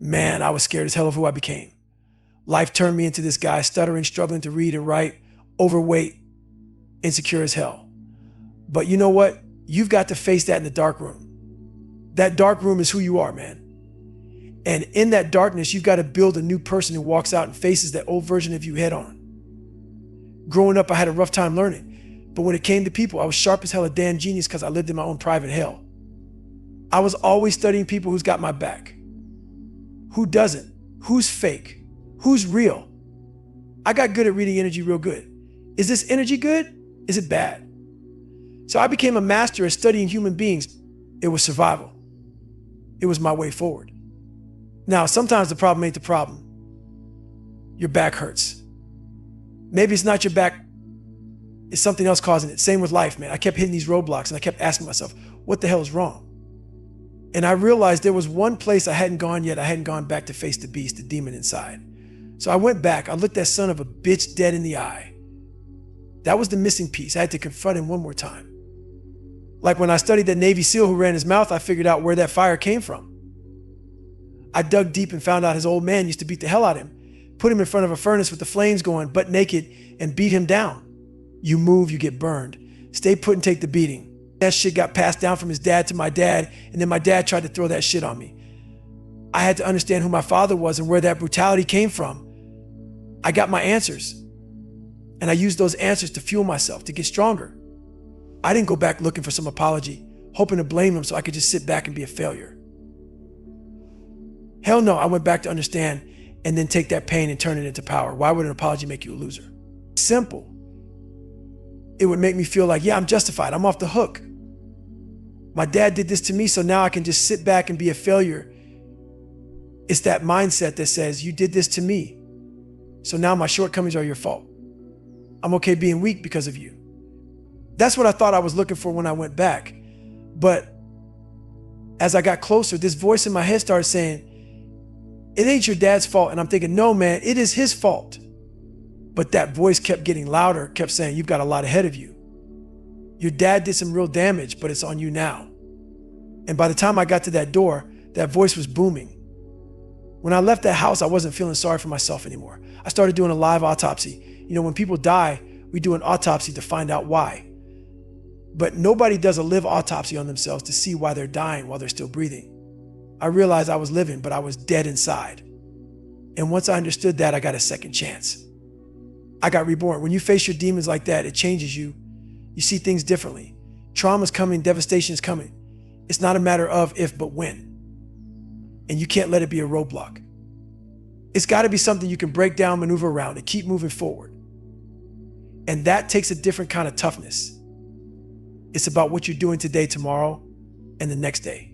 Man, I was scared as hell of who I became. Life turned me into this guy stuttering, struggling to read and write, overweight, insecure as hell. But you know what? You've got to face that in the dark room. That dark room is who you are, man. And in that darkness, you've got to build a new person who walks out and faces that old version of you head on. Growing up, I had a rough time learning. But when it came to people, I was sharp as hell, a damn genius, because I lived in my own private hell. I was always studying people who's got my back. Who doesn't? Who's fake? Who's real? I got good at reading energy real good. Is this energy good? Is it bad? So I became a master at studying human beings. It was survival. It was my way forward. Now, sometimes the problem ain't the problem. Your back hurts. Maybe it's not your back, it's something else causing it. Same with life, man. I kept hitting these roadblocks and I kept asking myself, what the hell is wrong? And I realized there was one place I hadn't gone yet. I hadn't gone back to face the beast, the demon inside. So I went back. I looked that son of a bitch dead in the eye. That was the missing piece. I had to confront him one more time. Like when I studied that Navy SEAL who ran his mouth, I figured out where that fire came from. I dug deep and found out his old man used to beat the hell out of him, put him in front of a furnace with the flames going, butt naked, and beat him down. You move, you get burned. Stay put and take the beating. That shit got passed down from his dad to my dad, and then my dad tried to throw that shit on me. I had to understand who my father was and where that brutality came from. I got my answers, and I used those answers to fuel myself, to get stronger. I didn't go back looking for some apology, hoping to blame him so I could just sit back and be a failure. Hell no, I went back to understand and then take that pain and turn it into power. Why would an apology make you a loser? Simple. It would make me feel like, yeah, I'm justified. I'm off the hook. My dad did this to me, so now I can just sit back and be a failure. It's that mindset that says, you did this to me, so now my shortcomings are your fault. I'm okay being weak because of you. That's what I thought I was looking for when I went back. But as I got closer, this voice in my head started saying, it ain't your dad's fault. And I'm thinking, no, man, it is his fault. But that voice kept getting louder, kept saying, you've got a lot ahead of you. Your dad did some real damage, but it's on you now. And by the time I got to that door, that voice was booming. When I left that house, I wasn't feeling sorry for myself anymore. I started doing a live autopsy. You know, when people die, we do an autopsy to find out why. But nobody does a live autopsy on themselves to see why they're dying while they're still breathing. I realized I was living, but I was dead inside. And once I understood that, I got a second chance. I got reborn. When you face your demons like that, it changes you. You see things differently. Trauma's coming, devastation's coming. It's not a matter of if, but when. And you can't let it be a roadblock. It's got to be something you can break down, maneuver around, and keep moving forward. And that takes a different kind of toughness. It's about what you're doing today, tomorrow, and the next day.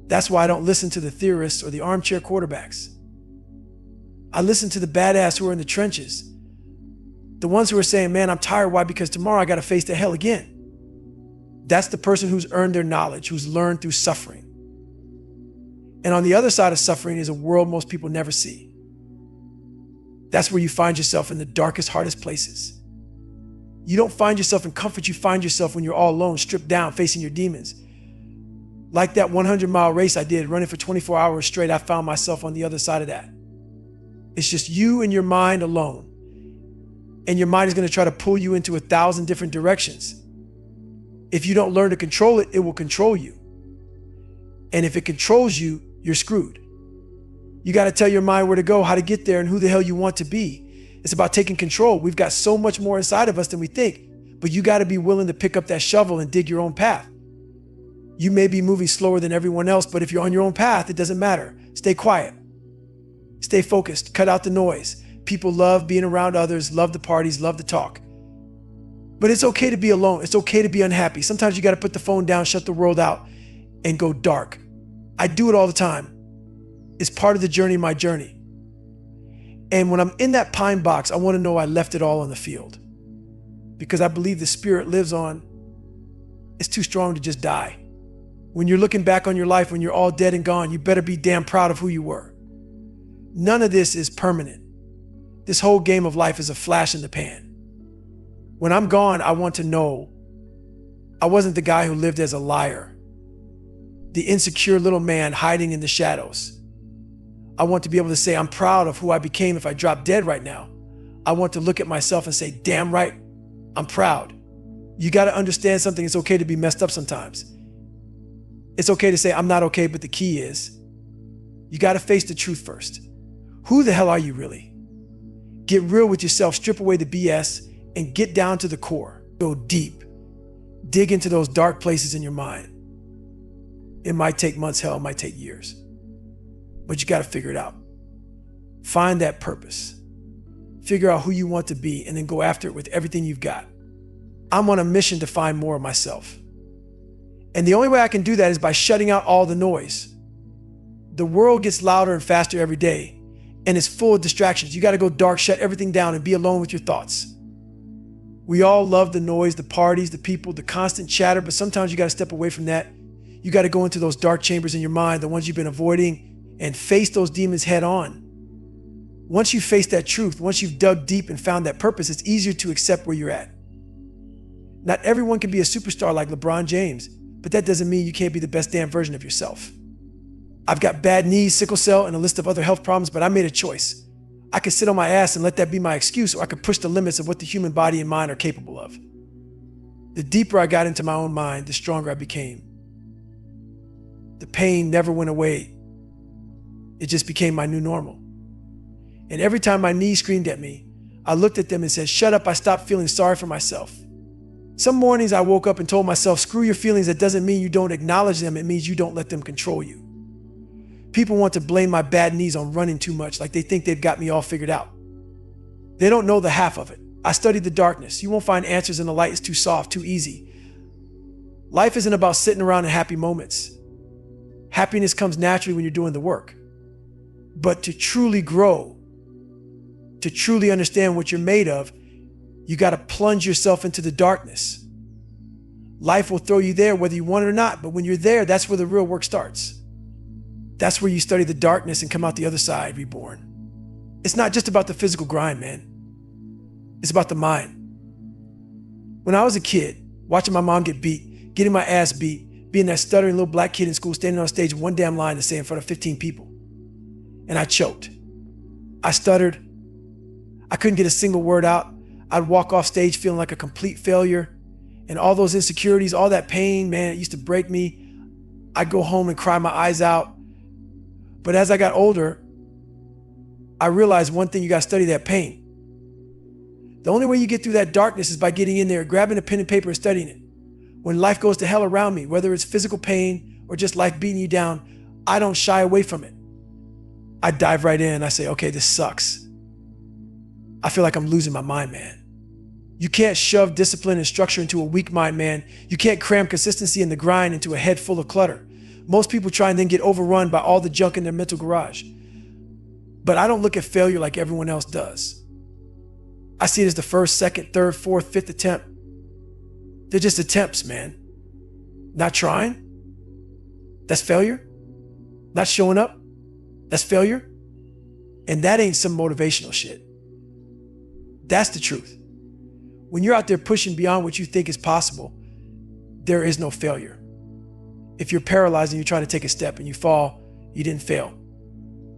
That's why I don't listen to the theorists or the armchair quarterbacks. I listen to the badass who are in the trenches. The ones who are saying, man, I'm tired. Why? Because tomorrow I got to face the hell again. That's the person who's earned their knowledge, who's learned through suffering. And on the other side of suffering is a world most people never see. That's where you find yourself in the darkest, hardest places. You don't find yourself in comfort. You find yourself when you're all alone, stripped down, facing your demons. Like that 100-mile race I did, running for 24 hours straight, I found myself on the other side of that. It's just you and your mind alone. And your mind is going to try to pull you into 1,000 different directions. If you don't learn to control it, it will control you. And if it controls you, you're screwed. You got to tell your mind where to go, how to get there, and who the hell you want to be. It's about taking control. We've got so much more inside of us than we think, but you got to be willing to pick up that shovel and dig your own path. You may be moving slower than everyone else, but if you're on your own path, it doesn't matter. Stay quiet. Stay focused. Cut out the noise. People love being around others, love the parties, love to talk. But it's okay to be alone. It's okay to be unhappy. Sometimes you got to put the phone down, shut the world out, and go dark. I do it all the time. It's part of the journey, my journey. And when I'm in that pine box, I want to know I left it all on the field. Because I believe the spirit lives on. It's too strong to just die. When you're looking back on your life, when you're all dead and gone, you better be damn proud of who you were. None of this is permanent. This whole game of life is a flash in the pan. When I'm gone, I want to know I wasn't the guy who lived as a liar, the insecure little man hiding in the shadows. I want to be able to say I'm proud of who I became if I drop dead right now. I want to look at myself and say, damn right, I'm proud. You got to understand something. It's okay to be messed up sometimes. It's okay to say I'm not okay, but the key is you got to face the truth first. Who the hell are you really? Get real with yourself, strip away the BS, and get down to the core. Go deep. Dig into those dark places in your mind. It might take months, hell, it might take years. But you got to figure it out. Find that purpose. Figure out who you want to be and then go after it with everything you've got. I'm on a mission to find more of myself. And the only way I can do that is by shutting out all the noise. The world gets louder and faster every day, and it's full of distractions. You got to go dark, shut everything down, and be alone with your thoughts. We all love the noise, the parties, the people, the constant chatter, but sometimes you got to step away from that. You got to go into those dark chambers in your mind, the ones you've been avoiding, and face those demons head on. Once you face that truth, once you've dug deep and found that purpose, it's easier to accept where you're at. Not everyone can be a superstar like LeBron James, but that doesn't mean you can't be the best damn version of yourself. I've got bad knees, sickle cell, and a list of other health problems, but I made a choice. I could sit on my ass and let that be my excuse, or I could push the limits of what the human body and mind are capable of. The deeper I got into my own mind, the stronger I became. The pain never went away. It just became my new normal. And every time my knees screamed at me, I looked at them and said, shut up, I stopped feeling sorry for myself. Some mornings I woke up and told myself, screw your feelings, that doesn't mean you don't acknowledge them, it means you don't let them control you. People want to blame my bad knees on running too much, like they think they've got me all figured out. They don't know the half of it. I studied the darkness. You won't find answers in the light. It's too soft, too easy. Life isn't about sitting around in happy moments. Happiness comes naturally when you're doing the work. But to truly grow, to truly understand what you're made of, you got to plunge yourself into the darkness. Life will throw you there whether you want it or not, but when you're there, that's where the real work starts. That's where you study the darkness and come out the other side, reborn. It's not just about the physical grind, man. It's about the mind. When I was a kid, watching my mom get beat, getting my ass beat, being that stuttering little black kid in school, standing on stage with one damn line to say in front of 15 people. And I choked. I stuttered. I couldn't get a single word out. I'd walk off stage feeling like a complete failure. And all those insecurities, all that pain, man, it used to break me. I'd go home and cry my eyes out. But as I got older, I realized one thing: you got to study that pain. The only way you get through that darkness is by getting in there, grabbing a pen and paper and studying it. When life goes to hell around me, whether it's physical pain or just life beating you down, I don't shy away from it. I dive right in. I say, okay, this sucks. I feel like I'm losing my mind, man. You can't shove discipline and structure into a weak mind, man. You can't cram consistency and the grind into a head full of clutter. Most people try and then get overrun by all the junk in their mental garage. But I don't look at failure like everyone else does. I see it as the first, second, third, fourth, fifth attempt. They're just attempts, man. Not trying? That's failure. Not showing up? That's failure. And that ain't some motivational shit. That's the truth. When you're out there pushing beyond what you think is possible, there is no failure. If you're paralyzed and you're trying to take a step and you fall, you didn't fail.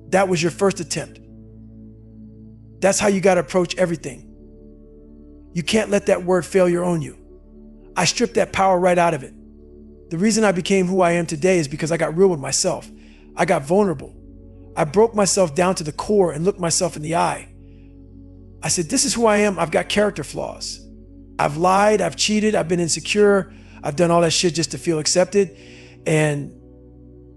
That was your first attempt. That's how you got to approach everything. You can't let that word failure own you. I stripped that power right out of it. The reason I became who I am today is because I got real with myself. I got vulnerable. I broke myself down to the core and looked myself in the eye. I said, this is who I am. I've got character flaws. I've lied, I've cheated, I've been insecure. I've done all that shit just to feel accepted. And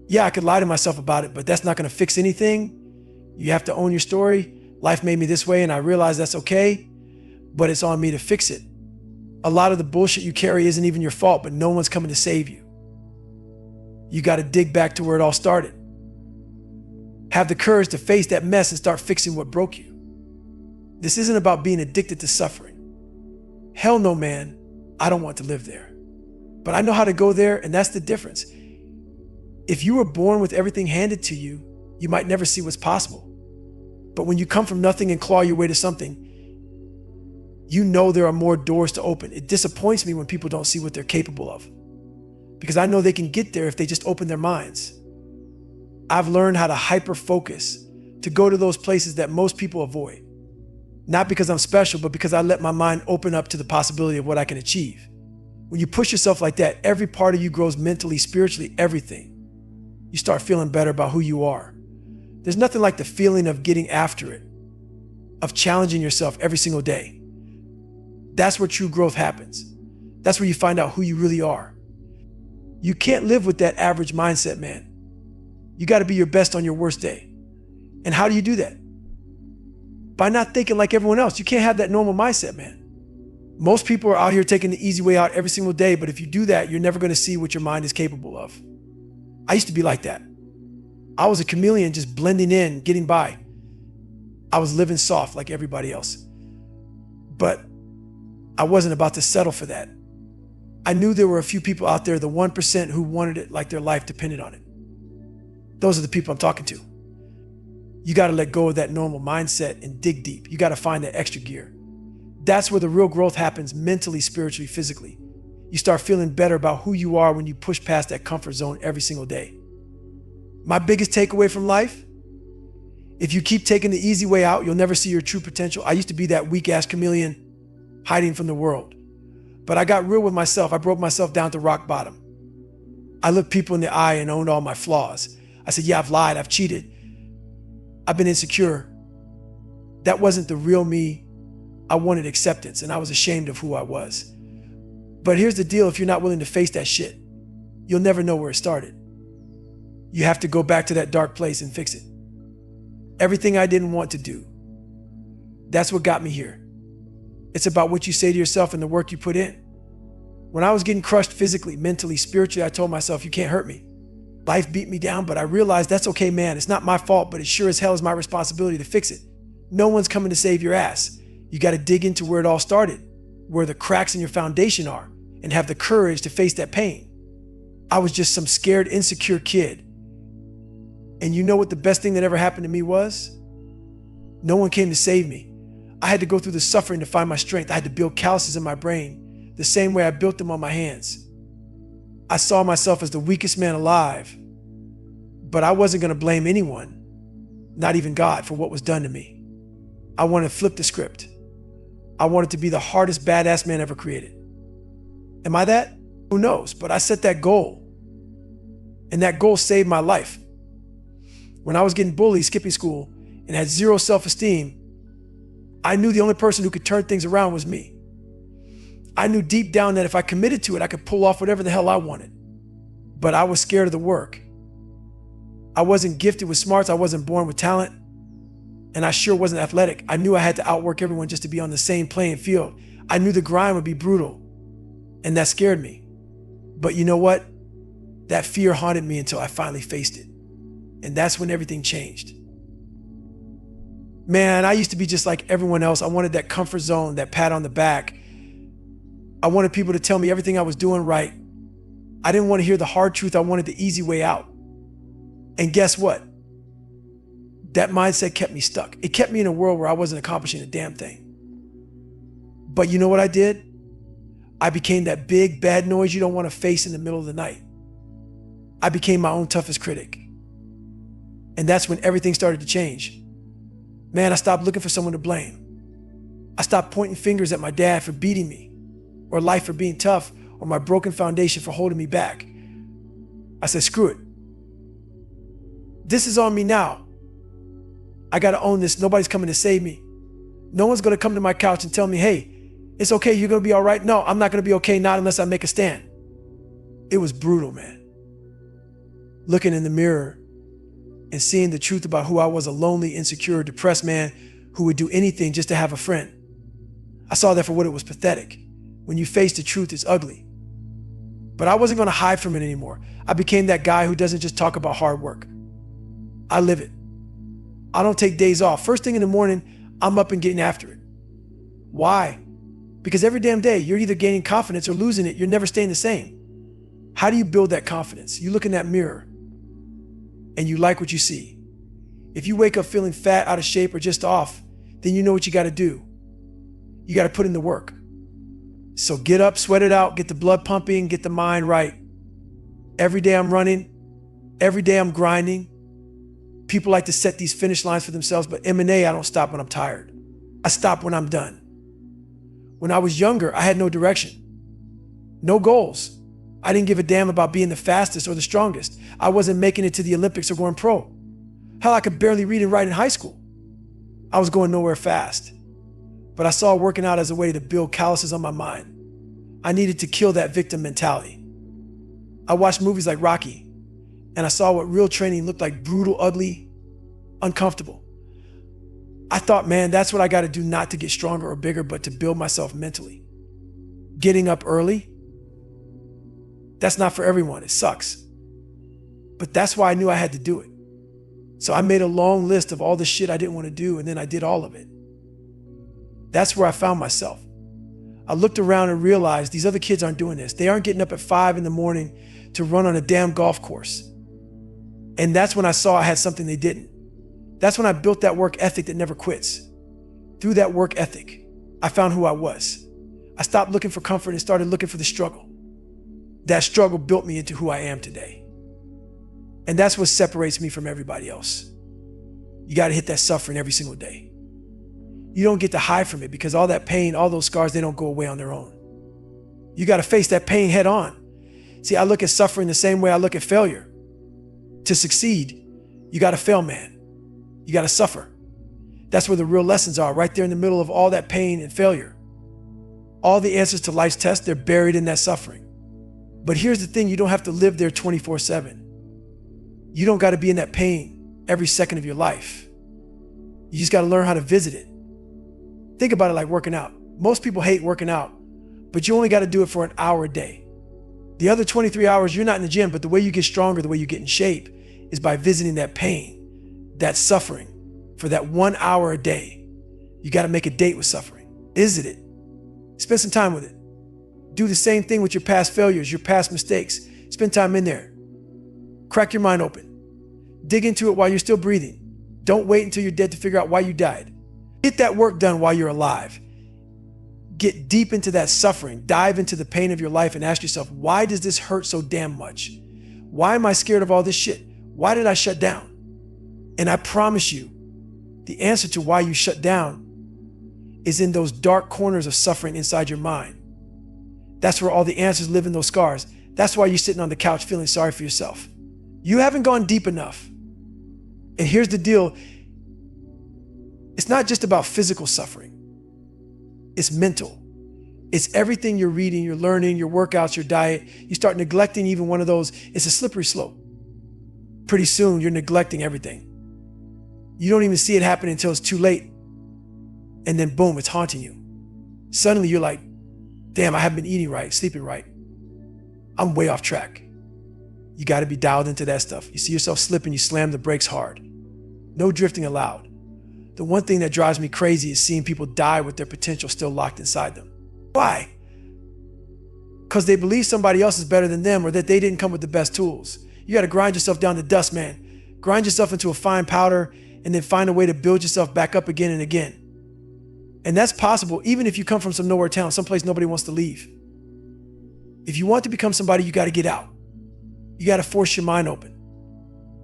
yeah, I could lie to myself about it, but that's not going to fix anything. You have to own your story. Life made me this way, and I realize that's okay, but it's on me to fix it. A lot of the bullshit you carry isn't even your fault, but no one's coming to save you. You got to dig back to where it all started. Have the courage to face that mess and start fixing what broke you. This isn't about being addicted to suffering. Hell no, man. I don't want to live there. But I know how to go there, and that's the difference. If you were born with everything handed to you, you might never see what's possible. But when you come from nothing and claw your way to something, you know there are more doors to open. It disappoints me when people don't see what they're capable of, because I know they can get there if they just open their minds. I've learned how to hyper-focus to go to those places that most people avoid. Not because I'm special, but because I let my mind open up to the possibility of what I can achieve. When you push yourself like that, every part of you grows mentally, spiritually, everything. You start feeling better about who you are. There's nothing like the feeling of getting after it, of challenging yourself every single day. That's where true growth happens. That's where you find out who you really are. You can't live with that average mindset, man. You got to be your best on your worst day. And how do you do that? By not thinking like everyone else. You can't have that normal mindset, man. Most people are out here taking the easy way out every single day, but if you do that, you're never going to see what your mind is capable of. I used to be like that. I was a chameleon, just blending in, getting by. I was living soft like everybody else. But I wasn't about to settle for that. I knew there were a few people out there, the 1%, who wanted it like their life depended on it. Those are the people I'm talking to. You got to let go of that normal mindset and dig deep. You got to find that extra gear. That's where the real growth happens, mentally, spiritually, physically. You start feeling better about who you are when you push past that comfort zone every single day. My biggest takeaway from life: if you keep taking the easy way out, you'll never see your true potential. I used to be that weak-ass chameleon hiding from the world. But I got real with myself. I broke myself down to rock bottom. I looked people in the eye and owned all my flaws. I said, yeah, I've lied, I've cheated, I've been insecure. That wasn't the real me. I wanted acceptance, and I was ashamed of who I was. But here's the deal: if you're not willing to face that shit, you'll never know where it started. You have to go back to that dark place and fix it. Everything I didn't want to do, that's what got me here. It's about what you say to yourself and the work you put in. When I was getting crushed physically, mentally, spiritually, I told myself, you can't hurt me. Life beat me down, but I realized that's okay, man. It's not my fault, but it sure as hell is my responsibility to fix it. No one's coming to save your ass. You got to dig into where it all started, where the cracks in your foundation are, and have the courage to face that pain. I was just some scared, insecure kid. And you know what the best thing that ever happened to me was? No one came to save me. I had to go through the suffering to find my strength. I had to build calluses in my brain, the same way I built them on my hands. I saw myself as the weakest man alive, but I wasn't going to blame anyone, not even God, for what was done to me. I wanted to flip the script. I wanted to be the hardest badass man ever created. Am I that? Who knows? But I set that goal, and that goal saved my life. When I was getting bullied, skipping school, and had zero self-esteem, I knew the only person who could turn things around was me. I knew deep down that if I committed to it, I could pull off whatever the hell I wanted. But I was scared of the work. I wasn't gifted with smarts. I wasn't born with talent. And I sure wasn't athletic. I knew I had to outwork everyone just to be on the same playing field. I knew the grind would be brutal, and that scared me. But you know what? That fear haunted me until I finally faced it. And that's when everything changed. Man, I used to be just like everyone else. I wanted that comfort zone, that pat on the back. I wanted people to tell me everything I was doing right. I didn't want to hear the hard truth. I wanted the easy way out. And guess what? That mindset kept me stuck. It kept me in a world where I wasn't accomplishing a damn thing. But you know what I did? I became that big bad noise you don't want to face in the middle of the night. I became my own toughest critic. And that's when everything started to change. Man, I stopped looking for someone to blame. I stopped pointing fingers at my dad for beating me, or life for being tough, or my broken foundation for holding me back. I said, screw it. This is on me now. I got to own this. Nobody's coming to save me. No one's going to come to my couch and tell me, hey, it's okay, you're going to be all right. No, I'm not going to be okay, not unless I make a stand. It was brutal, man. Looking in the mirror and seeing the truth about who I was, a lonely, insecure, depressed man who would do anything just to have a friend. I saw that for what it was: pathetic. When you face the truth, it's ugly. But I wasn't going to hide from it anymore. I became that guy who doesn't just talk about hard work. I live it. I don't take days off. First thing in the morning, I'm up and getting after it. Why? Because every damn day, you're either gaining confidence or losing it. You're never staying the same. How do you build that confidence? You look in that mirror and you like what you see. If you wake up feeling fat, out of shape, or just off, then you know what you got to do. You got to put in the work. So get up, sweat it out, get the blood pumping, get the mind right. Every day I'm running. Every day I'm grinding. People like to set these finish lines for themselves, but M&A, I don't stop when I'm tired. I stop when I'm done. When I was younger, I had no direction, no goals. I didn't give a damn about being the fastest or the strongest. I wasn't making it to the Olympics or going pro. Hell, I could barely read and write in high school. I was going nowhere fast. But I saw working out as a way to build calluses on my mind. I needed to kill that victim mentality. I watched movies like Rocky, and I saw what real training looked like: brutal, ugly, uncomfortable. I thought, man, that's what I got to do, not to get stronger or bigger, but to build myself mentally. Getting up early, that's not for everyone. It sucks. But that's why I knew I had to do it. So I made a long list of all the shit I didn't want to do, and then I did all of it. That's where I found myself. I looked around and realized these other kids aren't doing this. They aren't getting up at 5 a.m. to run on a damn golf course. And that's when I saw I had something they didn't. That's when I built that work ethic that never quits. Through that work ethic, I found who I was. I stopped looking for comfort and started looking for the struggle. That struggle built me into who I am today. And that's what separates me from everybody else. You got to hit that suffering every single day. You don't get to hide from it, because all that pain, all those scars, they don't go away on their own. You got to face that pain head on. See, I look at suffering the same way I look at failure. To succeed, you got to fail, man. You got to suffer. That's where the real lessons are, right there in the middle of all that pain and failure. All the answers to life's tests, they're buried in that suffering. But here's the thing, you don't have to live there 24/7. You don't got to be in that pain every second of your life. You just got to learn how to visit it. Think about it like working out. Most people hate working out, but you only got to do it for an hour a day. The other 23 hours, you're not in the gym, but the way you get stronger, the way you get in shape, is by visiting that pain, that suffering, for that 1 hour a day. You got to make a date with suffering. Visit it. Spend some time with it. Do the same thing with your past failures, your past mistakes. Spend time in there. Crack your mind open. Dig into it while you're still breathing. Don't wait until you're dead to figure out why you died. Get that work done while you're alive. Get deep into that suffering. Dive into the pain of your life and ask yourself, why does this hurt so damn much? Why am I scared of all this shit? Why did I shut down? And I promise you, the answer to why you shut down is in those dark corners of suffering inside your mind. That's where all the answers live, in those scars. That's why you're sitting on the couch feeling sorry for yourself. You haven't gone deep enough. And here's the deal. It's not just about physical suffering. It's mental. It's everything you're reading, you're learning, your workouts, your diet. You start neglecting even one of those. It's a slippery slope. Pretty soon you're neglecting everything. You don't even see it happen until it's too late. And then boom, it's haunting you. Suddenly you're like, damn, I haven't been eating right, sleeping right. I'm way off track. You got to be dialed into that stuff. You see yourself slipping, you slam the brakes hard. No drifting allowed. The one thing that drives me crazy is seeing people die with their potential still locked inside them. Why? Because they believe somebody else is better than them, or that they didn't come with the best tools. You got to grind yourself down to dust, man. Grind yourself into a fine powder, and then find a way to build yourself back up again and again. And that's possible even if you come from some nowhere town, someplace nobody wants to leave. If you want to become somebody, you got to get out. You got to force your mind open.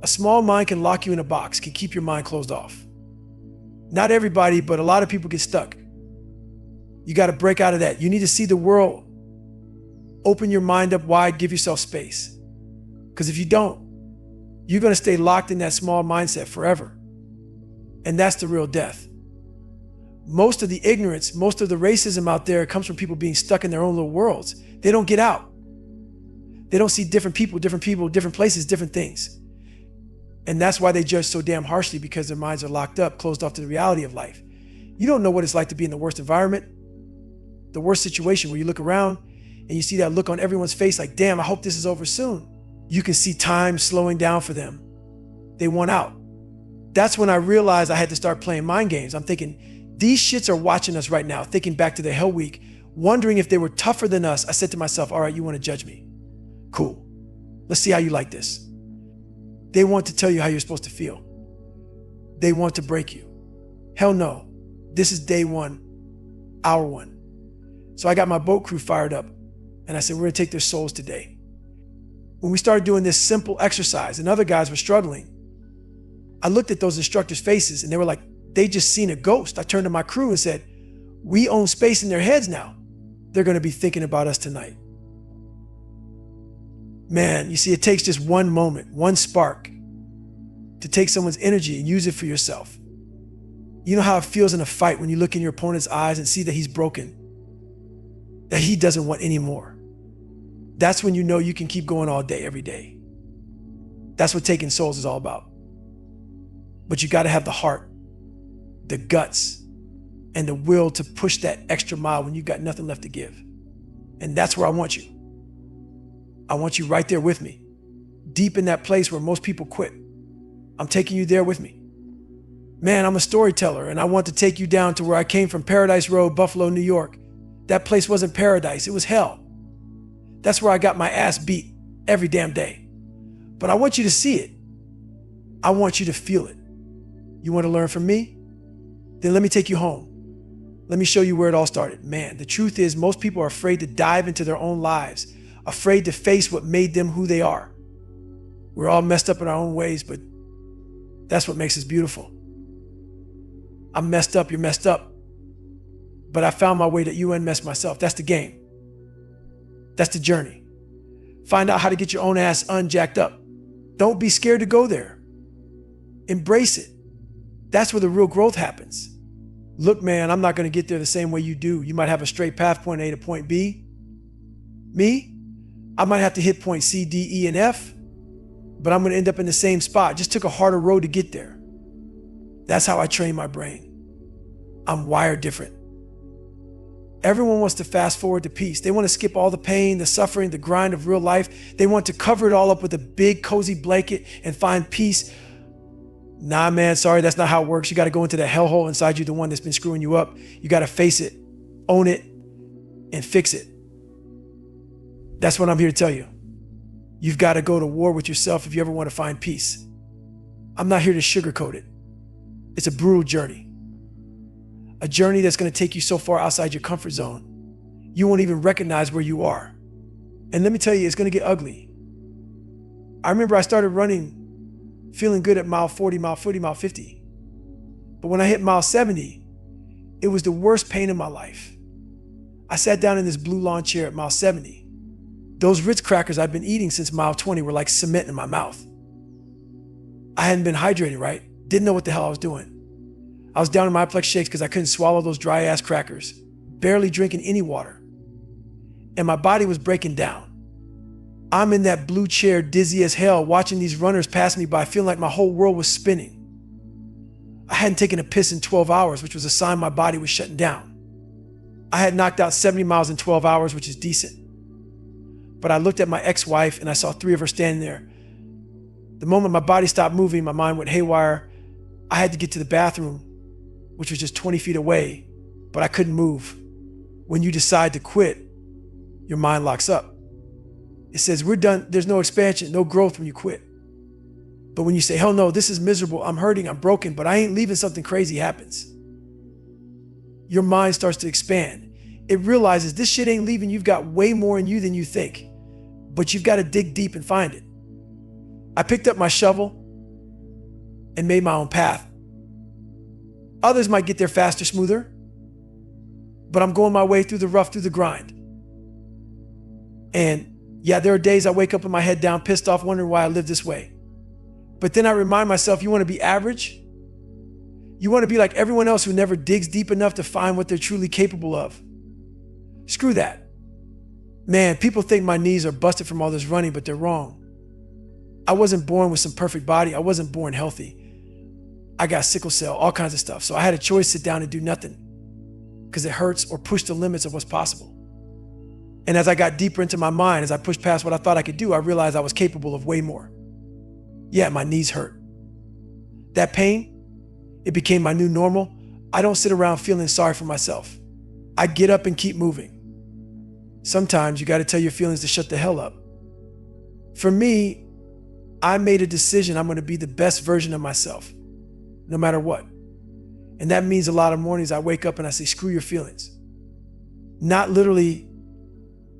A small mind can lock you in a box, can keep your mind closed off. Not everybody, but a lot of people get stuck. You got to break out of that. You need to see the world. Open your mind up wide, give yourself space. Because if you don't, you're going to stay locked in that small mindset forever. And that's the real death. Most of the ignorance, most of the racism out there comes from people being stuck in their own little worlds. They don't get out. They don't see different people, different places, different things. And that's why they judge so damn harshly, because their minds are locked up, closed off to the reality of life. You don't know what it's like to be in the worst environment, the worst situation, where you look around and you see that look on everyone's face like, damn, I hope this is over soon. You can see time slowing down for them. They want out. That's when I realized I had to start playing mind games. I'm thinking, these shits are watching us right now, thinking back to the Hell Week, wondering if they were tougher than us. I said to myself, all right, you want to judge me? Cool. Let's see how you like this. They want to tell you how you're supposed to feel. They want to break you. Hell no. This is day one, hour one. So I got my boat crew fired up, and I said, we're going to take their souls today. When we started doing this simple exercise and other guys were struggling, I looked at those instructors' faces and they were like, they just seen a ghost. I turned to my crew and said, we own space in their heads now. They're going to be thinking about us tonight. Man, you see, it takes just one moment, one spark to take someone's energy and use it for yourself. You know how it feels in a fight when you look in your opponent's eyes and see that he's broken, that he doesn't want any more. That's when you know you can keep going all day, every day. That's what taking souls is all about. But you got to have the heart, the guts, and the will to push that extra mile when you've got nothing left to give. And that's where I want you. I want you right there with me, deep in that place where most people quit. I'm taking you there with me. Man, I'm a storyteller and I want to take you down to where I came from, Paradise Road, Buffalo, New York. That place wasn't paradise, it was hell. That's where I got my ass beat every damn day. But I want you to see it. I want you to feel it. You want to learn from me? Then let me take you home. Let me show you where it all started. Man, the truth is most people are afraid to dive into their own lives, afraid to face what made them who they are. We're all messed up in our own ways, but that's what makes us beautiful. I'm messed up, you're messed up. But I found my way to unmess myself. That's the game. That's the journey. Find out how to get your own ass unjacked up. Don't be scared to go there. Embrace it. That's where the real growth happens. Look, man, I'm not going to get there the same way you do. You might have a straight path, point A to point B. Me, I might have to hit point C, D, E, and F, but I'm going to end up in the same spot. Just took a harder road to get there. That's how I train my brain. I'm wired different. Everyone wants to fast forward to peace. They want to skip all the pain, the suffering, the grind of real life. They want to cover it all up with a big cozy blanket and find peace. Nah, man, sorry, that's not how it works. You got to go into the hellhole inside you, the one that's been screwing you up. You got to face it, own it, and fix it. That's what I'm here to tell you. You've got to go to war with yourself if you ever want to find peace. I'm not here to sugarcoat it. It's a brutal journey. A journey that's going to take you so far outside your comfort zone, you won't even recognize where you are. And let me tell you, it's going to get ugly. I remember I started running feeling good at mile 40, mile 40, mile 50. But when I hit mile 70, it was the worst pain in my life. I sat down in this blue lawn chair at mile 70. Those Ritz crackers I'd been eating since mile 20 were like cement in my mouth. I hadn't been hydrated right. Didn't know what the hell I was doing. I was down in my Plex shakes because I couldn't swallow those dry ass crackers, barely drinking any water. And my body was breaking down. I'm in that blue chair, dizzy as hell, watching these runners pass me by, feeling like my whole world was spinning. I hadn't taken a piss in 12 hours, which was a sign my body was shutting down. I had knocked out 70 miles in 12 hours, which is decent. But I looked at my ex-wife and I saw 3 of her standing there. The moment my body stopped moving, my mind went haywire. I had to get to the bathroom, which was just 20 feet away, but I couldn't move. When you decide to quit, your mind locks up. It says, we're done. There's no expansion, no growth when you quit. But when you say, hell no, this is miserable, I'm hurting, I'm broken, but I ain't leaving, something crazy happens. Your mind starts to expand. It realizes this shit ain't leaving. You've got way more in you than you think, but you've got to dig deep and find it. I picked up my shovel and made my own path. Others might get there faster, smoother, but I'm going my way through the rough, through the grind. And yeah, there are days I wake up with my head down, pissed off, wondering why I live this way. But then I remind myself, you want to be average? You want to be like everyone else who never digs deep enough to find what they're truly capable of? Screw that. Man, people think my knees are busted from all this running, but they're wrong. I wasn't born with some perfect body. I wasn't born healthy. I got sickle cell, all kinds of stuff. So I had a choice, sit down and do nothing because it hurts, or push the limits of what's possible. And as I got deeper into my mind, as I pushed past what I thought I could do, I realized I was capable of way more. Yeah, my knees hurt. That pain, it became my new normal. I don't sit around feeling sorry for myself. I get up and keep moving. Sometimes you got to tell your feelings to shut the hell up. For me, I made a decision. I'm going to be the best version of myself, no matter what. And that means a lot of mornings I wake up and I say, screw your feelings. Not literally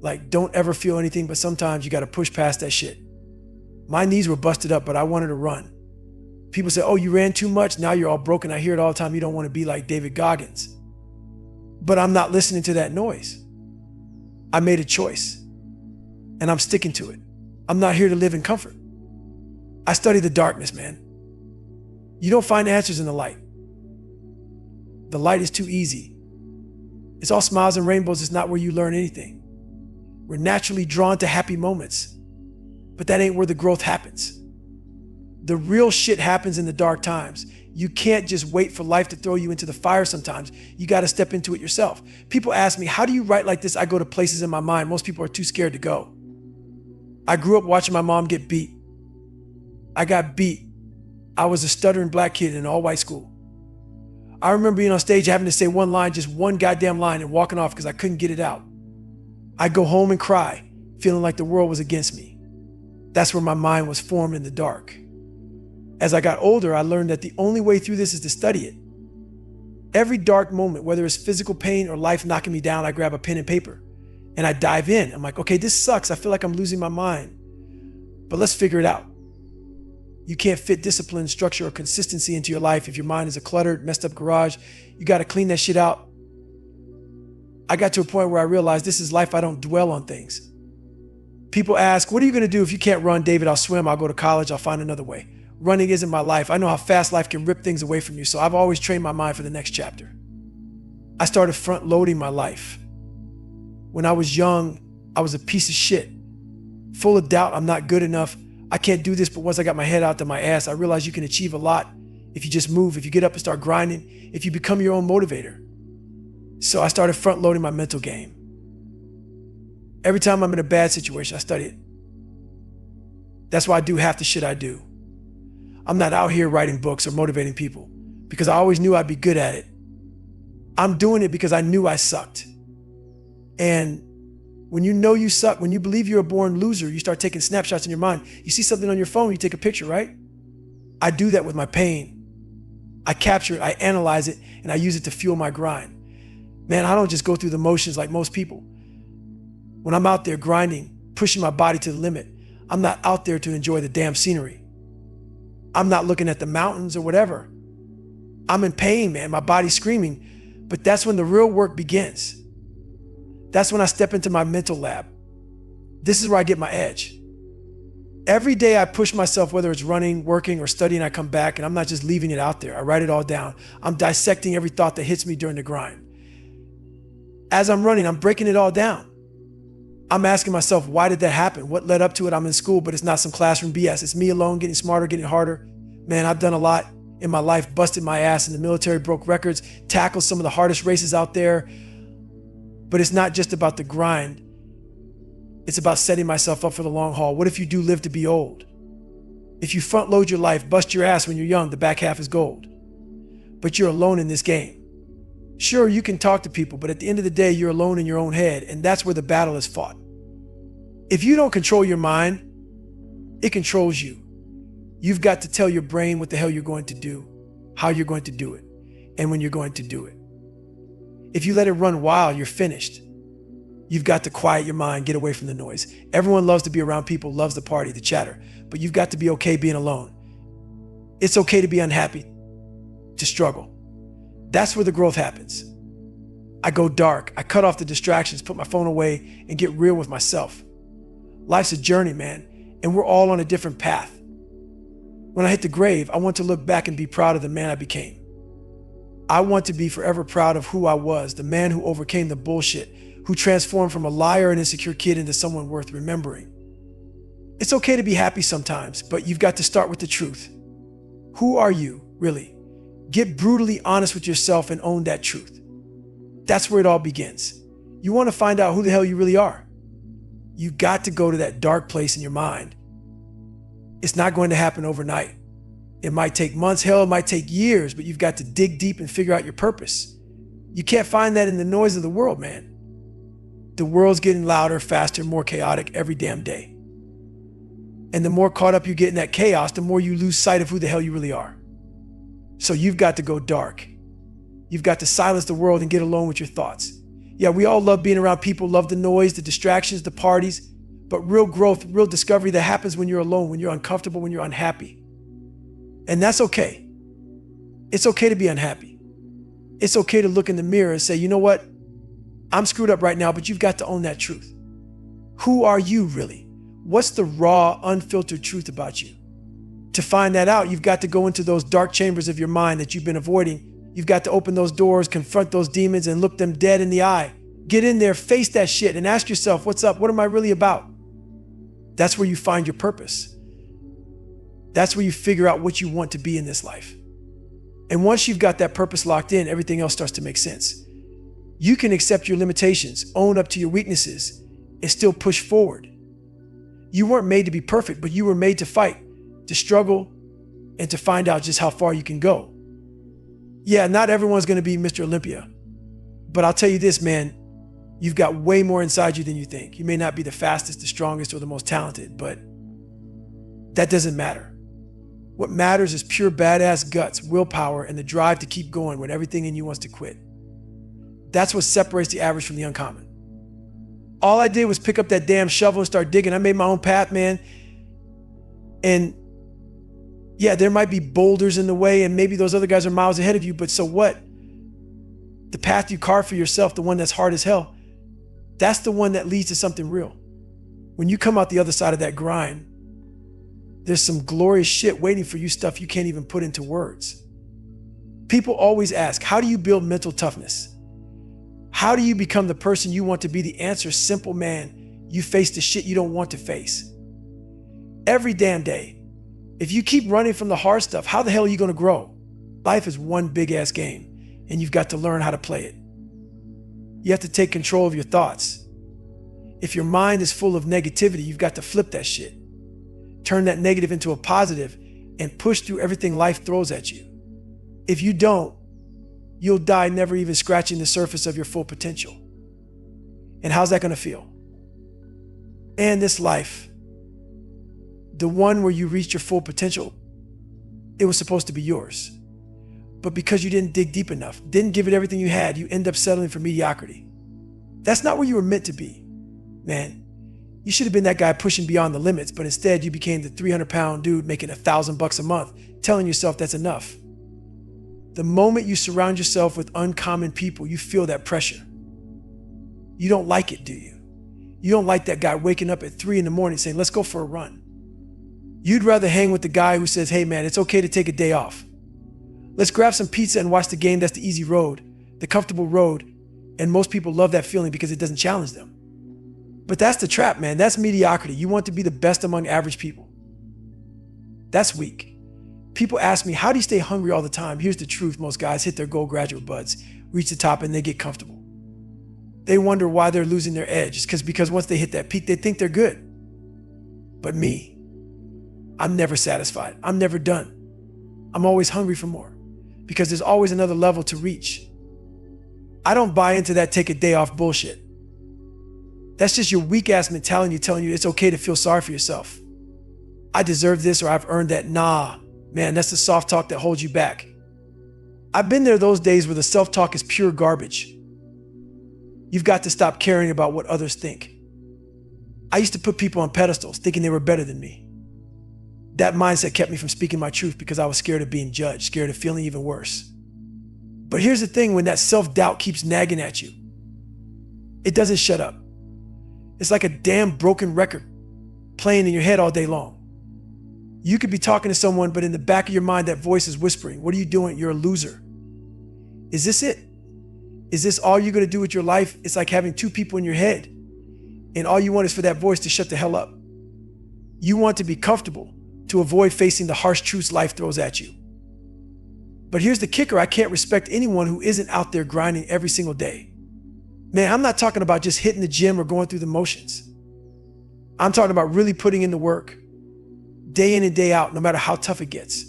like don't ever feel anything, but sometimes you got to push past that shit. My knees were busted up, but I wanted to run. People say, oh, you ran too much. Now you're all broken. I hear it all the time. You don't want to be like David Goggins. But I'm not listening to that noise. I made a choice and I'm sticking to it. I'm not here to live in comfort. I study the darkness, man. You don't find answers in the light. The light is too easy. It's all smiles and rainbows. It's not where you learn anything. We're naturally drawn to happy moments, but that ain't where the growth happens. The real shit happens in the dark times. You can't just wait for life to throw you into the fire sometimes. You got to step into it yourself. People ask me, how do you write like this? I go to places in my mind. Most people are too scared to go. I grew up watching my mom get beat. I got beat. I was a stuttering black kid in an all-white school. I remember being on stage having to say one line, just one goddamn line, and walking off because I couldn't get it out. I'd go home and cry, feeling like the world was against me. That's where my mind was formed in the dark. As I got older, I learned that the only way through this is to study it. Every dark moment, whether it's physical pain or life knocking me down, I grab a pen and paper and I dive in. I'm like, okay, this sucks. I feel like I'm losing my mind, but let's figure it out. You can't fit discipline, structure, or consistency into your life if your mind is a cluttered, messed up garage. You got to clean that shit out. I got to a point where I realized this is life. I don't dwell on things. People ask, what are you going to do if you can't run? David, I'll swim. I'll go to college. I'll find another way. Running isn't my life. I know how fast life can rip things away from you, so I've always trained my mind for the next chapter. I started front-loading my life. When I was young, I was a piece of shit, full of doubt. I'm not good enough. I can't do this, but once I got my head out to my ass, I realized you can achieve a lot if you just move, if you get up and start grinding, if you become your own motivator. So I started front-loading my mental game. Every time I'm in a bad situation, I study it. That's why I do half the shit I do. I'm not out here writing books or motivating people because I always knew I'd be good at it. I'm doing it because I knew I sucked. And when you know you suck, when you believe you're a born loser, you start taking snapshots in your mind. You see something on your phone, you take a picture, right? I do that with my pain. I capture it, I analyze it, and I use it to fuel my grind. Man, I don't just go through the motions like most people. When I'm out there grinding, pushing my body to the limit, I'm not out there to enjoy the damn scenery. I'm not looking at the mountains or whatever. I'm in pain, man. My body's screaming. But that's when the real work begins. That's when I step into my mental lab. This is where I get my edge. Every day I push myself, whether it's running, working, or studying, I come back and I'm not just leaving it out there. I write it all down. I'm dissecting every thought that hits me during the grind. As I'm running, I'm breaking it all down. I'm asking myself, why did that happen? What led up to it? I'm in school, but it's not some classroom BS. It's me alone, getting smarter, getting harder. Man, I've done a lot in my life, busted my ass in the military, broke records, tackled some of the hardest races out there. But it's not just about the grind. It's about setting myself up for the long haul. What if you do live to be old? If you front load your life, bust your ass when you're young, the back half is gold. But you're alone in this game. Sure, you can talk to people, but at the end of the day, you're alone in your own head, and that's where the battle is fought. If you don't control your mind, it controls you. You've got to tell your brain what the hell you're going to do, how you're going to do it, and when you're going to do it. If you let it run wild, you're finished. You've got to quiet your mind, get away from the noise. Everyone loves to be around people, loves the party, the chatter, but you've got to be okay being alone. It's okay to be unhappy, to struggle. That's where the growth happens. I go dark. I cut off the distractions, put my phone away, and get real with myself. Life's a journey, man, and we're all on a different path. When I hit the grave, I want to look back and be proud of the man I became. I want to be forever proud of who I was, the man who overcame the bullshit, who transformed from a liar and insecure kid into someone worth remembering. It's okay to be happy sometimes, but you've got to start with the truth. Who are you, really? Get brutally honest with yourself and own that truth. That's where it all begins. You want to find out who the hell you really are. You got to go to that dark place in your mind. It's not going to happen overnight. It might take months, hell, it might take years, but you've got to dig deep and figure out your purpose. You can't find that in the noise of the world, man. The world's getting louder, faster, more chaotic every damn day. And the more caught up you get in that chaos, the more you lose sight of who the hell you really are. So you've got to go dark. You've got to silence the world and get alone with your thoughts. Yeah, we all love being around people, love the noise, the distractions, the parties, but real growth, real discovery that happens when you're alone, when you're uncomfortable, when you're unhappy. And that's okay. It's okay to be unhappy. It's okay to look in the mirror and say, you know what? I'm screwed up right now, but you've got to own that truth. Who are you really? What's the raw, unfiltered truth about you? To find that out, you've got to go into those dark chambers of your mind that you've been avoiding. You've got to open those doors, confront those demons, and look them dead in the eye. Get in there, face that shit, and ask yourself, what's up? What am I really about? That's where you find your purpose. That's where you figure out what you want to be in this life. And once you've got that purpose locked in, everything else starts to make sense. You can accept your limitations, own up to your weaknesses, and still push forward. You weren't made to be perfect, but you were made to fight, to struggle, and to find out just how far you can go. Yeah, not everyone's going to be Mr. Olympia, but I'll tell you this, man, you've got way more inside you than you think. You may not be the fastest, the strongest, or the most talented, but that doesn't matter. What matters is pure badass guts, willpower, and the drive to keep going when everything in you wants to quit. That's what separates the average from the uncommon. All I did was pick up that damn shovel and start digging. I made my own path, man. And yeah, there might be boulders in the way and maybe those other guys are miles ahead of you, but so what? The path you carve for yourself, the one that's hard as hell, that's the one that leads to something real. When you come out the other side of that grind, there's some glorious shit waiting for you, stuff you can't even put into words. People always ask, how do you build mental toughness? How do you become the person you want to be? The answer is simple, man. You face the shit you don't want to face. Every damn day. If you keep running from the hard stuff, how the hell are you going to grow? Life is one big ass game, and you've got to learn how to play it. You have to take control of your thoughts. If your mind is full of negativity, you've got to flip that shit. Turn that negative into a positive and push through everything life throws at you. If you don't, you'll die never even scratching the surface of your full potential. And how's that going to feel? And this life, the one where you reached your full potential, it was supposed to be yours. But because you didn't dig deep enough, didn't give it everything you had, you end up settling for mediocrity. That's not where you were meant to be, man. You should have been that guy pushing beyond the limits, but instead you became the 300-pound dude making $1,000 a month, telling yourself that's enough. The moment you surround yourself with uncommon people, you feel that pressure. You don't like it, do you? You don't like that guy waking up at 3 a.m. saying, let's go for a run. You'd rather hang with the guy who says, hey man, it's okay to take a day off. Let's grab some pizza and watch the game. That's the easy road, the comfortable road. And most people love that feeling because it doesn't challenge them. But that's the trap, man. That's mediocrity. You want to be the best among average people. That's weak. People ask me, how do you stay hungry all the time? Here's the truth. Most guys hit their gold graduate buds, reach the top, and they get comfortable. They wonder why they're losing their edge. It's because once they hit that peak, they think they're good. But me, I'm never satisfied. I'm never done. I'm always hungry for more because there's always another level to reach. I don't buy into that take a day off bullshit. That's just your weak ass mentality telling you it's okay to feel sorry for yourself. I deserve this or I've earned that. Nah, man, that's the soft talk that holds you back. I've been there those days where the self-talk is pure garbage. You've got to stop caring about what others think. I used to put people on pedestals thinking they were better than me. That mindset kept me from speaking my truth because I was scared of being judged, scared of feeling even worse. But here's the thing, when that self-doubt keeps nagging at you, it doesn't shut up. It's like a damn broken record playing in your head all day long. You could be talking to someone, but in the back of your mind, that voice is whispering, what are you doing? You're a loser. Is this it? Is this all you're going to do with your life? It's like having two people in your head, and all you want is for that voice to shut the hell up. You want to be comfortable to avoid facing the harsh truths life throws at you. But here's the kicker. I can't respect anyone who isn't out there grinding every single day. Man, I'm not talking about just hitting the gym or going through the motions. I'm talking about really putting in the work, day in and day out, no matter how tough it gets.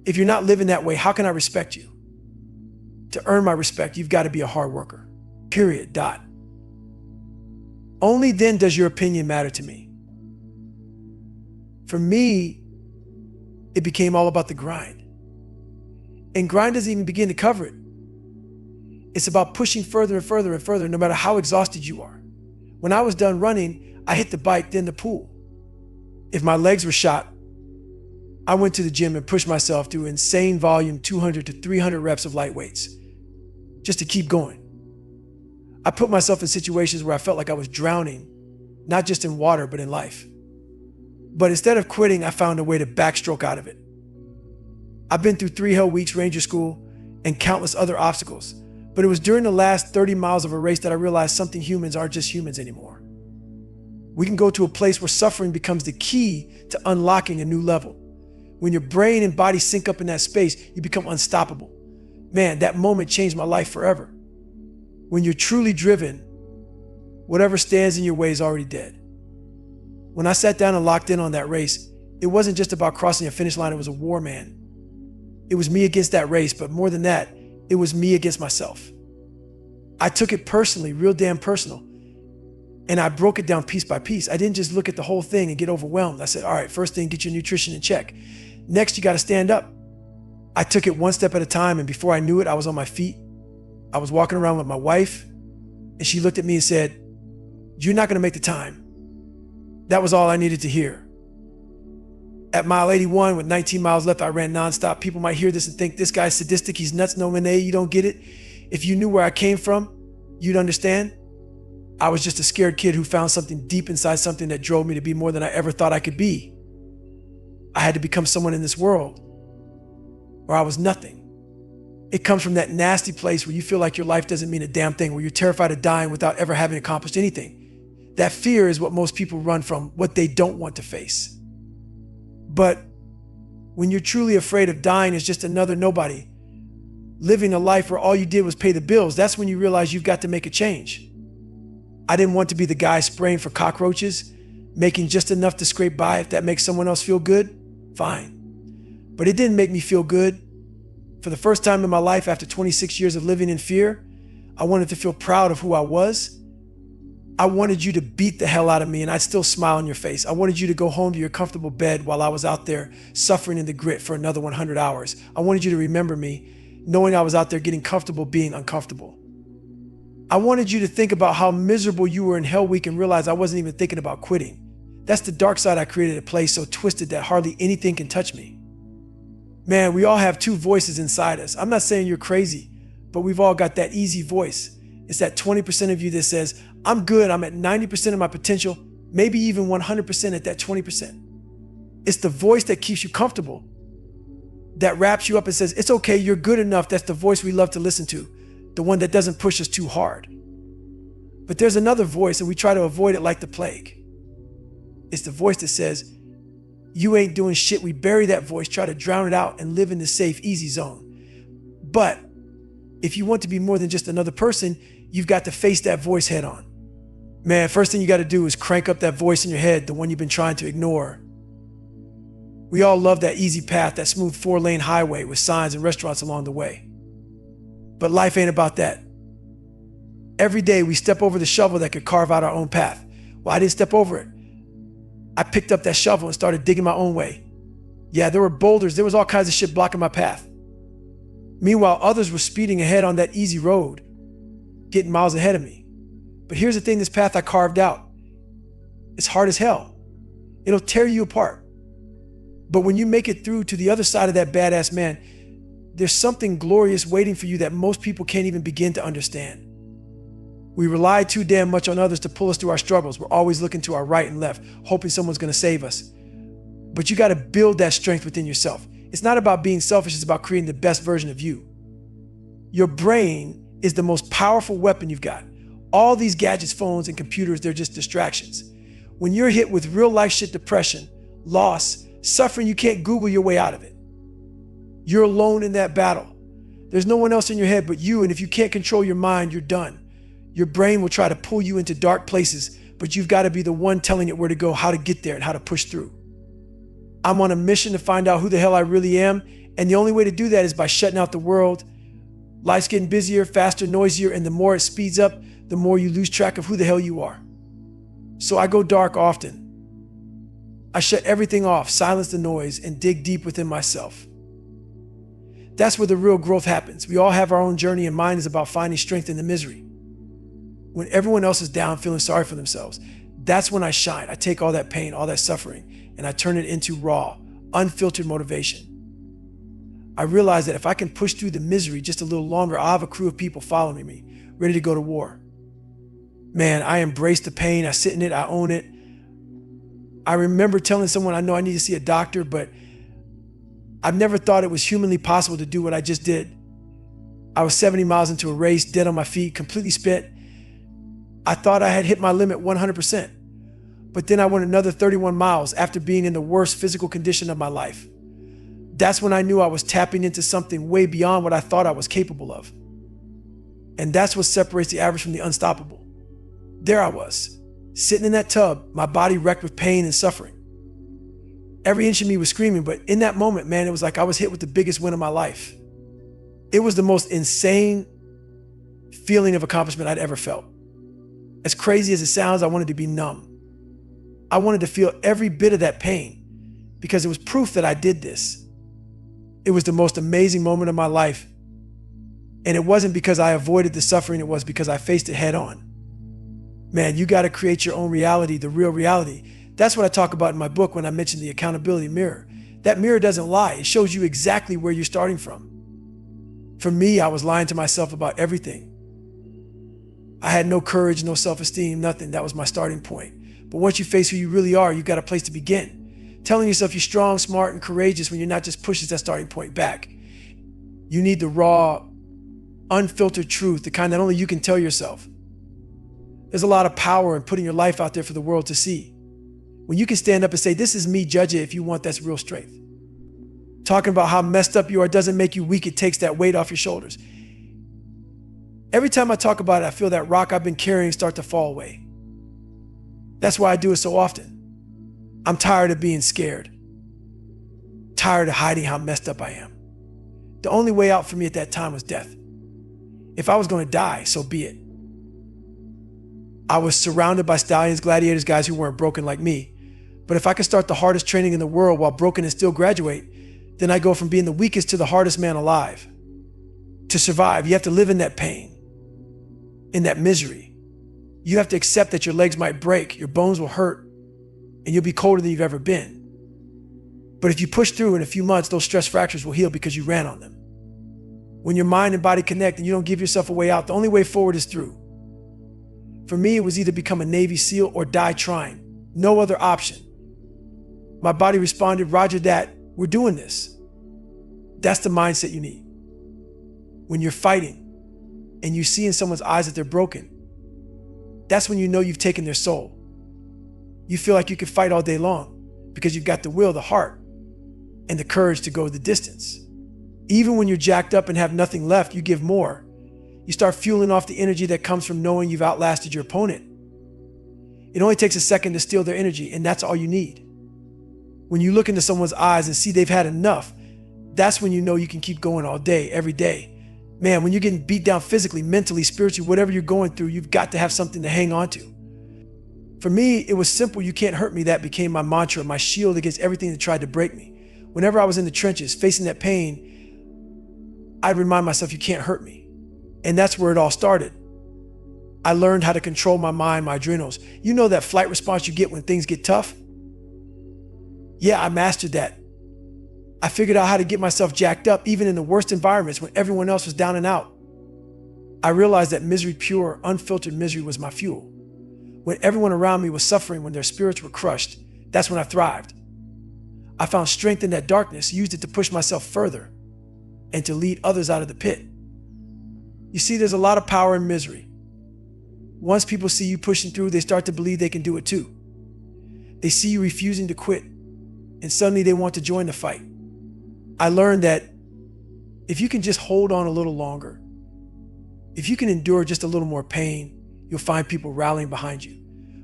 If you're not living that way, how can I respect you? To earn my respect, you've got to be a hard worker. Period. Dot. Only then does your opinion matter to me. For me, it became all about the grind. And grind doesn't even begin to cover it. It's about pushing further and further and further, no matter how exhausted you are. When I was done running, I hit the bike, then the pool. If my legs were shot, I went to the gym and pushed myself through insane volume 200 to 300 reps of light weights just to keep going. I put myself in situations where I felt like I was drowning, not just in water, but in life. But instead of quitting, I found a way to backstroke out of it. I've been through 3 hell weeks, Ranger School, and countless other obstacles. But it was during the last 30 miles of a race that I realized something humans aren't just humans anymore. We can go to a place where suffering becomes the key to unlocking a new level. When your brain and body sync up in that space, you become unstoppable. Man, that moment changed my life forever. When you're truly driven, whatever stands in your way is already dead. When I sat down and locked in on that race, it wasn't just about crossing a finish line, it was a war, man. It was me against that race, but more than that, it was me against myself. I took it personally, real damn personal. And I broke it down piece by piece. I didn't just look at the whole thing and get overwhelmed. I said, all right, first thing, get your nutrition in check. Next, you got to stand up. I took it one step at a time, and before I knew it, I was on my feet. I was walking around with my wife, and she looked at me and said, "You're not going to make the time." That was all I needed to hear. At mile 81, with 19 miles left, I ran nonstop. People might hear this and think, this guy's sadistic, he's nuts, no man, you don't get it. If you knew where I came from, you'd understand. I was just a scared kid who found something deep inside something that drove me to be more than I ever thought I could be. I had to become someone in this world, or I was nothing. It comes from that nasty place where you feel like your life doesn't mean a damn thing, where you're terrified of dying without ever having accomplished anything. That fear is what most people run from, what they don't want to face. But when you're truly afraid of dying as just another nobody, living a life where all you did was pay the bills, that's when you realize you've got to make a change. I didn't want to be the guy spraying for cockroaches, making just enough to scrape by. If that makes someone else feel good, fine. But it didn't make me feel good. For the first time in my life, after 26 years of living in fear, I wanted to feel proud of who I was. I wanted you to beat the hell out of me and I'd still smile on your face. I wanted you to go home to your comfortable bed while I was out there suffering in the grit for another 100 hours. I wanted you to remember me, knowing I was out there getting comfortable being uncomfortable. I wanted you to think about how miserable you were in Hell Week and realize I wasn't even thinking about quitting. That's the dark side I created, a place so twisted that hardly anything can touch me. Man, we all have 2 voices inside us. I'm not saying you're crazy, but we've all got that easy voice. It's that 20% of you that says, I'm good, I'm at 90% of my potential, maybe even 100% at that 20%. It's the voice that keeps you comfortable, that wraps you up and says, it's okay, you're good enough. That's the voice we love to listen to, the one that doesn't push us too hard. But there's another voice, and we try to avoid it like the plague. It's the voice that says, you ain't doing shit. We bury that voice, try to drown it out, and live in the safe, easy zone. But if you want to be more than just another person, you've got to face that voice head on. Man, first thing you got to do is crank up that voice in your head, the one you've been trying to ignore. We all love that easy path, that smooth 4-lane highway with signs and restaurants along the way. But life ain't about that. Every day we step over the shovel that could carve out our own path. Well, I didn't step over it. I picked up that shovel and started digging my own way. Yeah, there were boulders, there was all kinds of shit blocking my path. Meanwhile, others were speeding ahead on that easy road, getting miles ahead of me. But here's the thing, this path I carved out, it's hard as hell. It'll tear you apart. But when you make it through to the other side of that badass man, there's something glorious waiting for you that most people can't even begin to understand. We rely too damn much on others to pull us through our struggles. We're always looking to our right and left, hoping someone's going to save us. But you got to build that strength within yourself. It's not about being selfish, it's about creating the best version of you. Your brain is the most powerful weapon you've got. All these gadgets, phones, and computers, they're just distractions. When you're hit with real life shit, depression, loss, suffering, you can't Google your way out of it. You're alone in that battle. There's no one else in your head but you, and if you can't control your mind, you're done. Your brain will try to pull you into dark places, but you've got to be the one telling it where to go, how to get there, and how to push through. I'm on a mission to find out who the hell I really am, and the only way to do that is by shutting out the world. Life's getting busier, faster, noisier, and the more it speeds up, the more you lose track of who the hell you are. So I go dark often. I shut everything off, silence the noise, and dig deep within myself. That's where the real growth happens. We all have our own journey, and mine is about finding strength in the misery. When everyone else is down, feeling sorry for themselves, that's when I shine. I take all that pain, all that suffering, and I turn it into raw, unfiltered motivation. I realized that if I can push through the misery just a little longer, I'll have a crew of people following me, ready to go to war. Man, I embraced the pain. I sit in it. I own it. I remember telling someone I know I need to see a doctor, but I've never thought it was humanly possible to do what I just did. I was 70 miles into a race, dead on my feet, completely spent. I thought I had hit my limit 100%. But then I went another 31 miles after being in the worst physical condition of my life. That's when I knew I was tapping into something way beyond what I thought I was capable of. And that's what separates the average from the unstoppable. There I was, sitting in that tub, my body wrecked with pain and suffering. Every inch of me was screaming, but in that moment, man, it was like I was hit with the biggest win of my life. It was the most insane feeling of accomplishment I'd ever felt. As crazy as it sounds, I wanted to be numb. I wanted to feel every bit of that pain because it was proof that I did this. It was the most amazing moment of my life. And it wasn't because I avoided the suffering, it was because I faced it head on. Man, you got to create your own reality, the real reality. That's what I talk about in my book when I mention the accountability mirror. That mirror doesn't lie. It shows you exactly where you're starting from. For me, I was lying to myself about everything. I had no courage, no self-esteem, nothing. That was my starting point. But once you face who you really are, you've got a place to begin. Telling yourself you're strong, smart, and courageous when you're not just pushes that starting point back. You need the raw, unfiltered truth, the kind that only you can tell yourself. There's a lot of power in putting your life out there for the world to see. When you can stand up and say, this is me, judge it if you want, that's real strength. Talking about how messed up you are doesn't make you weak, it takes that weight off your shoulders. Every time I talk about it, I feel that rock I've been carrying start to fall away. That's why I do it so often. I'm tired of being scared. Tired of hiding how messed up I am. The only way out for me at that time was death. If I was going to die, so be it. I was surrounded by stallions, gladiators, guys who weren't broken like me. But if I could start the hardest training in the world while broken and still graduate, then I go from being the weakest to the hardest man alive. To survive, you have to live in that pain, in that misery. You have to accept that your legs might break, your bones will hurt, and you'll be colder than you've ever been. But if you push through, in a few months, those stress fractures will heal because you ran on them. When your mind and body connect and you don't give yourself a way out, the only way forward is through. For me, it was either become a Navy SEAL or die trying. No other option. My body responded, Roger that, we're doing this. That's the mindset you need. When you're fighting and you see in someone's eyes that they're broken, that's when you know you've taken their soul. You feel like you can fight all day long because you've got the will, the heart, and the courage to go the distance. Even when you're jacked up and have nothing left, you give more. You start fueling off the energy that comes from knowing you've outlasted your opponent. It only takes a second to steal their energy, and that's all you need. When you look into someone's eyes and see they've had enough, that's when you know you can keep going all day, every day. Man, when you're getting beat down physically, mentally, spiritually, whatever you're going through, you've got to have something to hang on to. For me, it was simple. You can't hurt me. That became my mantra, my shield against everything that tried to break me. Whenever I was in the trenches, facing that pain, I'd remind myself, you can't hurt me. And that's where it all started. I learned how to control my mind, my adrenals. You know that flight response you get when things get tough? Yeah, I mastered that. I figured out how to get myself jacked up even in the worst environments when everyone else was down and out. I realized that misery, pure, unfiltered misery was my fuel. When everyone around me was suffering, when their spirits were crushed, that's when I thrived. I found strength in that darkness, used it to push myself further and to lead others out of the pit. You see, there's a lot of power in misery. Once people see you pushing through, they start to believe they can do it too. They see you refusing to quit, and suddenly they want to join the fight. I learned that if you can just hold on a little longer, if you can endure just a little more pain, you'll find people rallying behind you.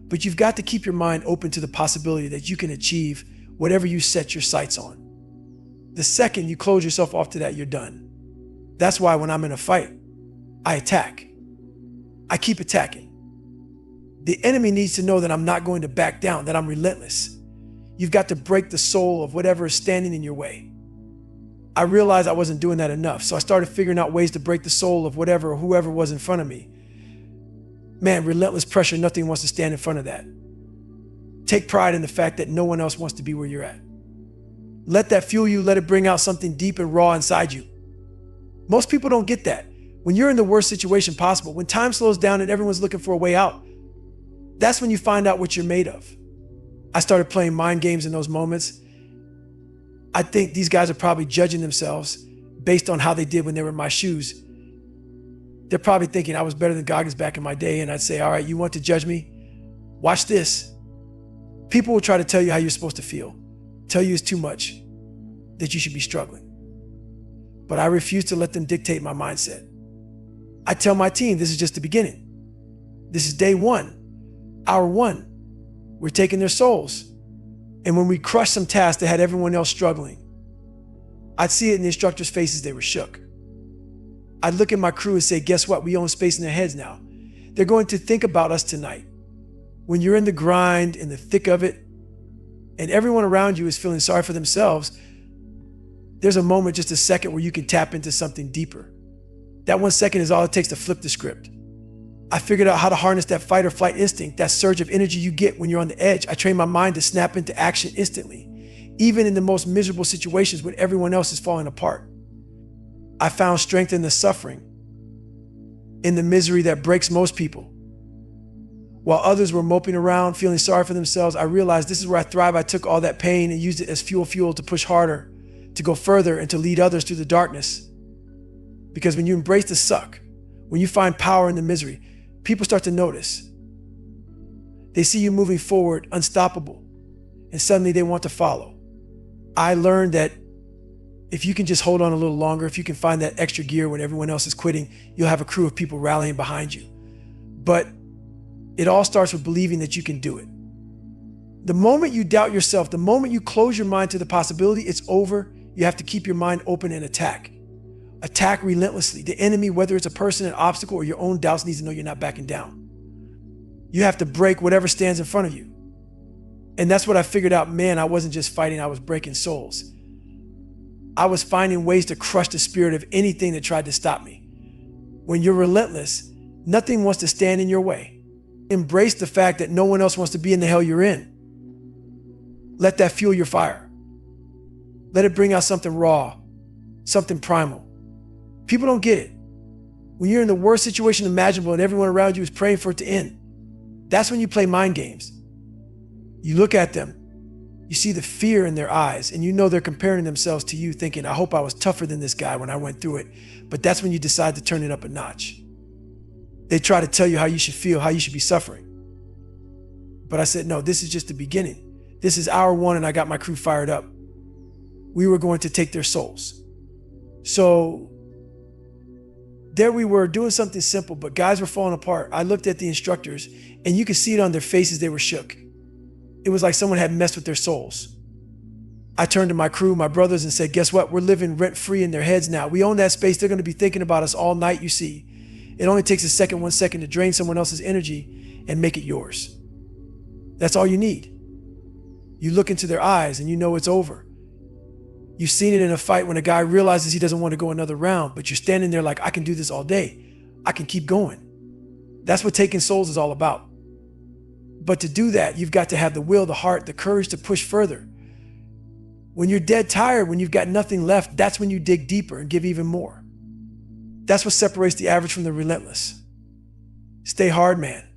But you've got to keep your mind open to the possibility that you can achieve whatever you set your sights on. The second you close yourself off to that, you're done. That's why when I'm in a fight, I attack. I keep attacking. The enemy needs to know that I'm not going to back down, that I'm relentless. You've got to break the soul of whatever is standing in your way. I realized I wasn't doing that enough, so I started figuring out ways to break the soul of whatever or whoever was in front of me. Man, relentless pressure, nothing wants to stand in front of that. Take pride in the fact that no one else wants to be where you're at. Let that fuel you. Let it bring out something deep and raw inside you. Most people don't get that. When you're in the worst situation possible, when time slows down and everyone's looking for a way out, that's when you find out what you're made of. I started playing mind games in those moments. I think these guys are probably judging themselves based on how they did when they were in my shoes. They're probably thinking I was better than Goggins back in my day, and I'd say, all right, you want to judge me? Watch this. People will try to tell you how you're supposed to feel, tell you it's too much, that you should be struggling. But I refuse to let them dictate my mindset. I tell my team, this is just the beginning. This is day one, hour one. We're taking their souls. And when we crushed some tasks that had everyone else struggling, I'd see it in the instructors' faces, they were shook. I'd look at my crew and say, guess what? We own space in their heads now. They're going to think about us tonight. When you're in the grind, in the thick of it, and everyone around you is feeling sorry for themselves, there's a moment, just a second, where you can tap into something deeper. That 1 second is all it takes to flip the script. I figured out how to harness that fight or flight instinct, that surge of energy you get when you're on the edge. I trained my mind to snap into action instantly, even in the most miserable situations when everyone else is falling apart. I found strength in the suffering, in the misery that breaks most people. While others were moping around, feeling sorry for themselves, I realized this is where I thrive. I took all that pain and used it as fuel to push harder, to go further, and to lead others through the darkness. Because when you embrace the suck, when you find power in the misery, people start to notice. They see you moving forward, unstoppable, and suddenly they want to follow. I learned that if you can just hold on a little longer, if you can find that extra gear when everyone else is quitting, you'll have a crew of people rallying behind you. But it all starts with believing that you can do it. The moment you doubt yourself, the moment you close your mind to the possibility, it's over. You have to keep your mind open and attack. Attack relentlessly. The enemy, whether it's a person, an obstacle, or your own doubts, needs to know you're not backing down. You have to break whatever stands in front of you. And that's what I figured out. Man, I wasn't just fighting, I was breaking souls. I was finding ways to crush the spirit of anything that tried to stop me. When you're relentless, nothing wants to stand in your way. Embrace the fact that no one else wants to be in the hell you're in. Let that fuel your fire. Let it bring out something raw, something primal. People don't get it. When you're in the worst situation imaginable and everyone around you is praying for it to end, that's when you play mind games. You look at them, you see the fear in their eyes, and you know they're comparing themselves to you, thinking, I hope I was tougher than this guy when I went through it. But that's when you decide to turn it up a notch. They try to tell you how you should feel, how you should be suffering. But I said, no, this is just the beginning. This is hour one, and I got my crew fired up. We were going to take their souls. So there we were doing something simple, but guys were falling apart. I looked at the instructors, and you could see it on their faces. They were shook. It was like someone had messed with their souls. I turned to my crew, my brothers, and said, guess what? We're living rent-free in their heads now. We own that space. They're going to be thinking about us all night, you see. It only takes a 1 second to drain someone else's energy and make it yours. That's all you need. You look into their eyes and you know it's over. You've seen it in a fight when a guy realizes he doesn't want to go another round, but you're standing there like, I can do this all day. I can keep going. That's what taking souls is all about. But to do that, you've got to have the will, the heart, the courage to push further. When you're dead tired, when you've got nothing left, that's when you dig deeper and give even more. That's what separates the average from the relentless. Stay hard, man.